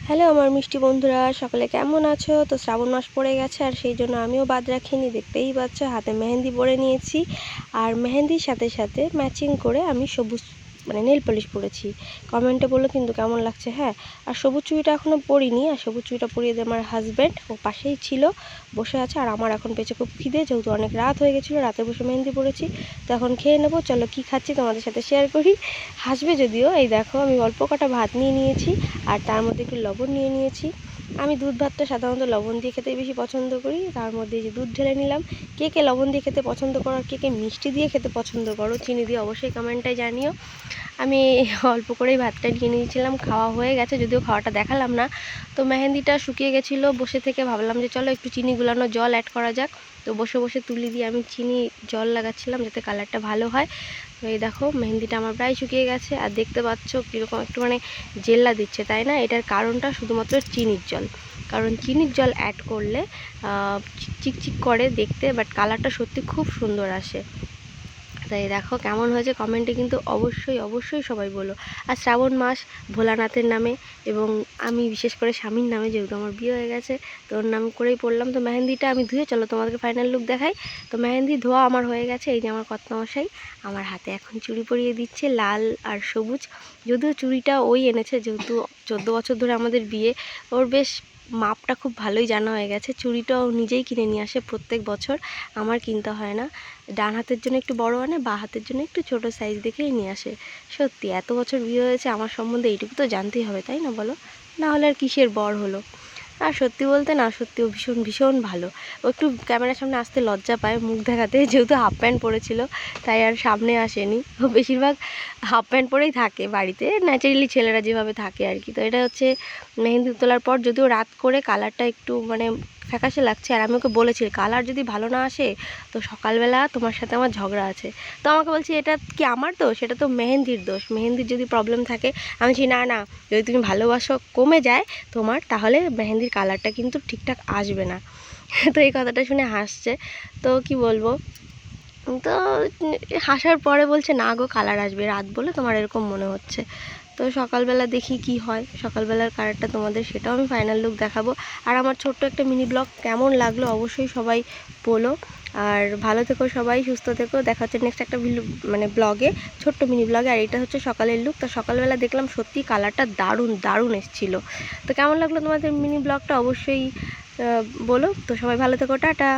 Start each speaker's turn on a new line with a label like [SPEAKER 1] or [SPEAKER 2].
[SPEAKER 1] Hello আমার মিষ্টি বন্ধুরা, সকলে কেমন আছো? তো শ্রাবণ মাস পড়ে গেছে আর সেই জন্য আমিও বাদ রাখিনি। দেখতেই পাচ্ছ হাতে মেহেন্দি পরে নিয়েছি, আর মেহেন্দির সাথে সাথে ম্যাচিং করে আমি সবুজ নেল পলিশ পরেছি। কমেন্টে বললো কিন্তু কেমন লাগছে। হ্যাঁ, আর সবুজ চুড়িটা এখনও পরিনি, আর সবুজ চুড়িটা পরিয়ে দিয়ে আমার হাজব্যান্ড ও পাশেই ছিল, বসে আছে। আর আমার এখন পেছনে খুব খিদে, যেহেতু অনেক রাত হয়ে গেছিলো, রাতে বসে মেহেন্দি পড়েছি। তো এখন খেয়ে নেবো। চলো কী খাচ্ছি তোমাদের সাথে শেয়ার করি। হাসবে যদিও। এই দেখো, আমি অল্প কটা ভাত নিয়ে নিয়েছি, আর তার মধ্যে একটু লবণ নিয়ে নিয়েছি। আমি দুধ ভাতটা সাধারণত লবণ দিয়ে খেতেই বেশি পছন্দ করি। তার মধ্যে যে দুধ ঢেলে নিলাম। কে কে লবণ দিয়ে খেতে পছন্দ করো, আর কে কে মিষ্টি দিয়ে খেতে পছন্দ করো, চিনি দিয়ে অবশ্যই কমেন্টটায় জানিও। আমি অল্প করেই ভাতটা নিয়ে নিয়েছিলাম, খাওয়া হয়ে গেছে, যদিও খাওয়াটা দেখালাম না। তো মেহেন্দিটা শুকিয়ে গেছিলো, বসে থেকে ভাবলাম যে চলো একটু চিনি গুলানো জল অ্যাড করা যাক। তো বসে বসে তুলি দিয়ে আমি চিনি জল লাগাচ্ছিলাম যাতে কালারটা ভালো হয়। তো এই দেখো মেহেন্দিটা আমার প্রায় শুকিয়ে গেছে, আর দেখতে পাচ্ছ কীরকম একটু জেল্লা দিচ্ছে, তাই না? এটার কারণটা শুধুমাত্র চিনির জল, কারণ চিনির জল অ্যাড করলে চিকচিক করে দেখতে, বাট কালারটা সত্যি খুব সুন্দর আসে। তাই দেখো কেমন হয়েছে কমেন্টে কিন্তু অবশ্যই অবশ্যই সবাই বলো। আর শ্রাবণ মাস ভোলানাথের নামে, এবং আমি বিশেষ করে স্বামীর নামে, যেহেতু আমার বিয়ে হয়ে গেছে, তো ওর নাম করেই পড়লাম। তো মেহেন্দিটা আমি ধুয়ে, চলো তোমাদেরকে ফাইনাল লুক দেখাই। তো মেহেন্দি ধোয়া আমার হয়ে গেছে। এই যে আমার কর্তামশাই আমার হাতে এখন চুড়ি পরিয়ে দিচ্ছে, লাল আর সবুজ। যদিও চুড়িটা ওই এনেছে, যেহেতু 14 বছর ধরে আমাদের বিয়ে, ওর বেশ মাপটা খুব ভালোই জানা হয়ে গেছে। চুড়িটাও নিজেই কিনে নিয়ে আসে প্রত্যেক বছর, আমার কিনতে হয় না। ডান হাতের জন্য একটু বড় আনে, বা হাতের জন্য একটু ছোট সাইজ দেখেই নিয়ে আসে। সত্যি এত বছর বিয়ে হয়েছে, আমার সম্বন্ধে এইটুকু তো জানতেই হবে, তাই না বলো? না হলে আর কিসের বর হলো। আর সত্যি বলতে না, সত্যিও ভীষণ ভীষণ ভালো। ও একটু ক্যামেরার সামনে আসতে লজ্জা পায় মুখ দেখাতে, যেহেতু হাফ প্যান্ট পরেছিল, তাই আর সামনে আসেনি। ও বেশিরভাগ হাফ প্যান্ট পরেই থাকে বাড়িতে, ন্যাচারালি ছেলেরা যেভাবে থাকে আর কি। তো এটা হচ্ছে মেহেন্দি তোলার পর, যদিও রাত করে কালারটা একটু ফ্যাকাশে লাগছে। আর আমি ওকে বলেছি কালার যদি ভালো না আসে তো সকালবেলা তোমার সাথে আমার ঝগড়া আছে। তো আমাকে বলছি এটা কি আমার দোষ? এটা তো মেহেন্দির দোষ, মেহেন্দির যদি প্রবলেম থাকে। আমি বলছি না না, যদি তুমি ভালোবাসো কমে যায় তোমার, তাহলে মেহেন্দির কালারটা কিন্তু ঠিকঠাক আসবে না। তো এই কথাটা শুনে হাসছে। তো কি বলবো, তো হাসার পরে বলছে না গো, কালার আসবে, রাত বলে তোমার এরকম মনে হচ্ছে। তো সকালবেলা দেখি কি হয়, সকালবেলার কালারটা তোমাদের সেটাও আমি ফাইনাল লুক দেখাবো। আর আমার ছোট্ট একটা মিনি ব্লগ কেমন লাগলো অবশ্যই সবাই বলো। আর ভালো থেকো সবাই, সুস্থ থেকো। দেখা হচ্ছে নেক্সট একটা ব্লগে, ছোট্ট মিনি ব্লগে। আর এটা হচ্ছে সকালের লুক। তো সকালবেলা দেখলাম সত্যি কালারটা দারুণ দারুণ এসেছিলো। তো কেমন লাগলো তোমাদের মিনি ব্লগটা অবশ্যই বলো। তো সবাই ভালো থেকো, টাটা।